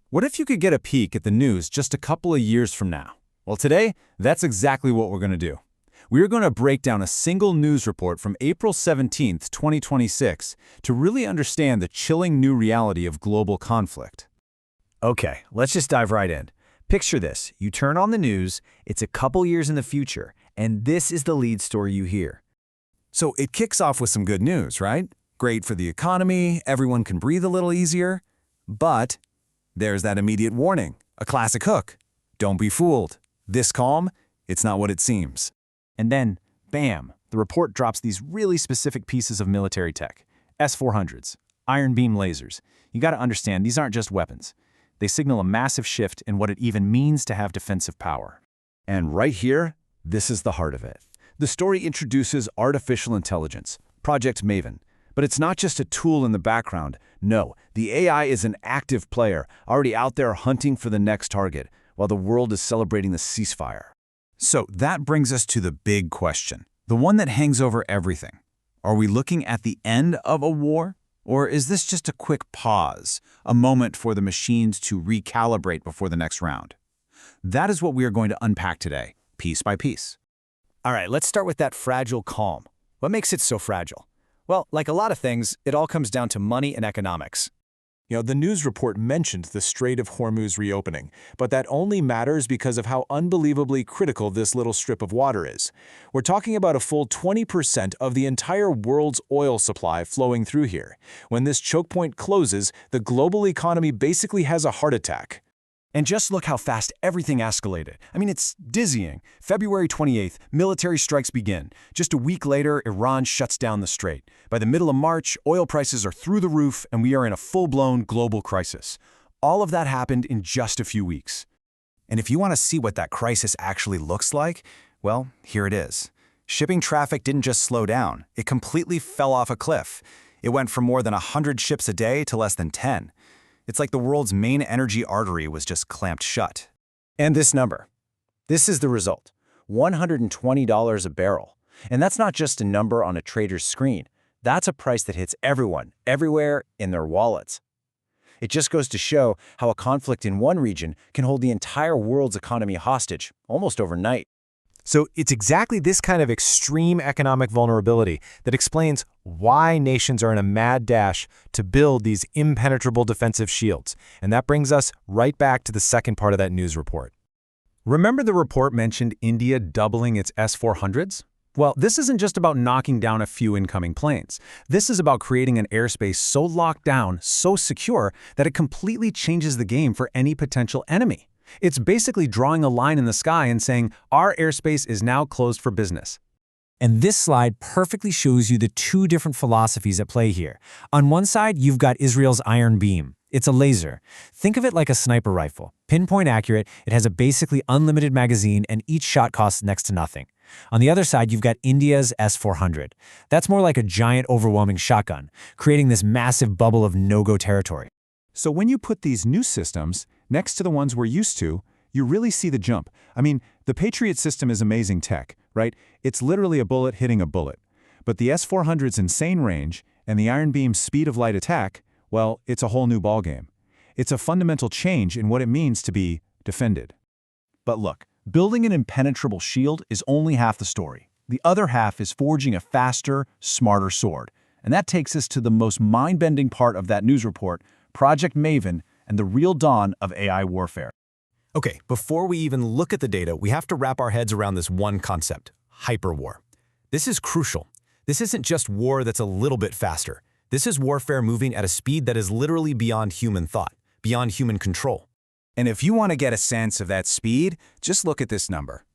What if you could get a peek at the news just a couple of years from now? Well, today, that's exactly what we're going to do. We're going to break down a single news report from April 17th, 2026, to really understand the chilling new reality of global conflict. Okay, let's just dive right in. Picture this. You turn on the news, it's a couple years in the future, and this is the lead story you hear. So it kicks off with some good news, right? Great for the economy, everyone can breathe a little easier. But there's that immediate warning, a classic hook. Don't be fooled. This calm, it's not what it seems. And then, bam, the report drops these really specific pieces of military tech. S-400s, iron beam lasers. You got to understand, these aren't just weapons. They signal a massive shift in what it even means to have defensive power. And right here, this is the heart of it. The story introduces artificial intelligence, Project Maven. But it's not just a tool in the background. No, the AI is an active player, already out there hunting for the next target, while the world is celebrating the ceasefire. So that brings us to the big question, the one that hangs over everything. Are we looking at the end of a war? Or is this just a quick pause, a moment for the machines to recalibrate before the next round? That is what we are going to unpack today, piece by piece. All right, let's start with that fragile calm. What makes it so fragile? Well, like a lot of things, it all comes down to money and economics. The news report mentioned the Strait of Hormuz reopening, but that only matters because of how unbelievably critical this little strip of water is. We're talking about a full 20% of the entire world's oil supply flowing through here. When this choke point closes, the global economy basically has a heart attack. And just look how fast everything escalated. I mean, it's dizzying. February 28th, military strikes begin. Just a week later, Iran shuts down the strait. By the middle of March, oil prices are through the roof, and we are in a full-blown global crisis. All of that happened in just a few weeks. And if you want to see what that crisis actually looks like, well, here it is. Shipping traffic didn't just slow down. It completely fell off a cliff. It went from more than 100 ships a day to less than 10. It's like the world's main energy artery was just clamped shut. And this number. This is the result. $120 a barrel. And that's not just a number on a trader's screen. That's a price that hits everyone, everywhere, in their wallets. It just goes to show how a conflict in one region can hold the entire world's economy hostage, almost overnight. So it's exactly this kind of extreme economic vulnerability that explains why nations are in a mad dash to build these impenetrable defensive shields. And that brings us right back to the second part of that news report. Remember the report mentioned India doubling its S-400s? Well, this isn't just about knocking down a few incoming planes. This is about creating an airspace so locked down, so secure, that it completely changes the game for any potential enemy. It's basically drawing a line in the sky and saying, our airspace is now closed for business. And this slide perfectly shows you the two different philosophies at play here. On one side, you've got Israel's Iron Beam. It's a laser. Think of it like a sniper rifle. Pinpoint accurate, it has a basically unlimited magazine, and each shot costs next to nothing. On the other side, you've got India's S-400. That's more like a giant, overwhelming shotgun, creating this massive bubble of no-go territory. So when you put these new systems next to the ones we're used to, you really see the jump. I mean, the Patriot system is amazing tech, right? It's literally a bullet hitting a bullet. But the S-400's insane range and the Iron Beam's speed of light attack, well, it's a whole new ballgame. It's a fundamental change in what it means to be defended. But look, building an impenetrable shield is only half the story. The other half is forging a faster, smarter sword. And that takes us to the most mind-bending part of that news report, Project Maven, and the real dawn of AI warfare. Okay, before we even look at the data, we have to wrap our heads around this one concept, hyperwar. This is crucial. This isn't just war that's a little bit faster. This is warfare moving at a speed that is literally beyond human thought, beyond human control. And if you want to get a sense of that speed, just look at this number.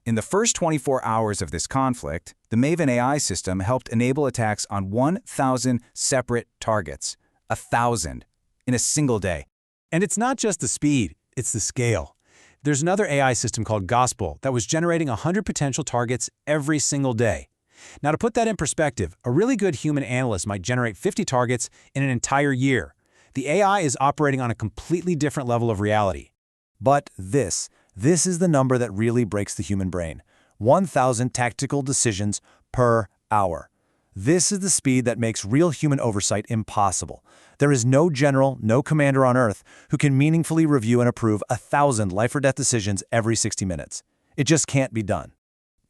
In the first 24 hours of this conflict, the Maven AI system helped enable attacks on 1,000 separate targets. 1,000 in a single day. And it's not just the speed, it's the scale. There's another AI system called Gospel that was generating 100 potential targets every single day. Now, to put that in perspective, a really good human analyst might generate 50 targets in an entire year. The AI is operating on a completely different level of reality. But this is the number that really breaks the human brain. 1,000 tactical decisions per hour. This is the speed that makes real human oversight impossible. There is no general, no commander on Earth who can meaningfully review and approve 1,000 life-or-death decisions every 60 minutes. It just can't be done.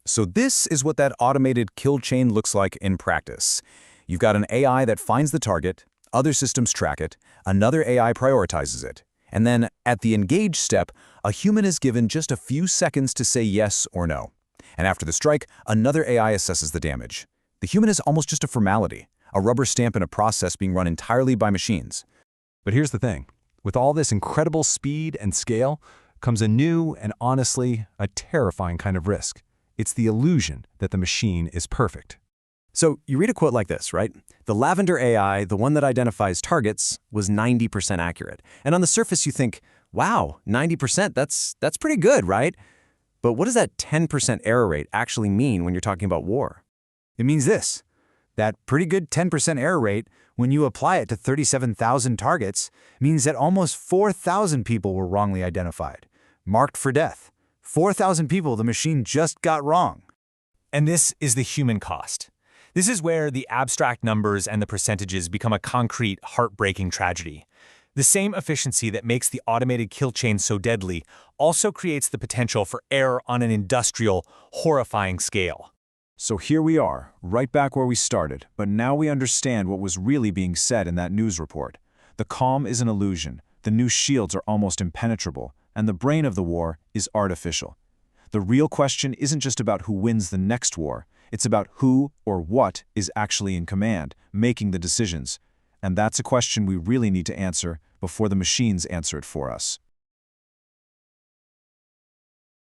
So this is what that automated kill chain looks like in practice. You've got an AI that finds the target, other systems track it, another AI prioritizes it, and then at the engage step, a human is given just a few seconds to say yes or no. And after the strike, another AI assesses the damage. The human is almost just a formality, a rubber stamp in a process being run entirely by machines. But here's the thing. With all this incredible speed and scale comes a new and honestly, a terrifying kind of risk. It's the illusion that the machine is perfect. So you read a quote like this, right? The Lavender AI, the one that identifies targets, was 90% accurate. And on the surface you think, wow, 90%, that's pretty good, right? But what does that 10% error rate actually mean when you're talking about war? It means this. That pretty good 10% error rate, when you apply it to 37,000 targets, means that almost 4,000 people were wrongly identified, marked for death. 4,000 people the machine just got wrong. And this is the human cost. This is where the abstract numbers and the percentages become a concrete, heartbreaking tragedy. The same efficiency that makes the automated kill chain so deadly also creates the potential for error on an industrial, horrifying scale. So here we are, right back where we started, but now we understand what was really being said in that news report. The calm is an illusion, the new shields are almost impenetrable, and the brain of the war is artificial. The real question isn't just about who wins the next war, it's about who or what is actually in command, making the decisions. And that's a question we really need to answer before the machines answer it for us.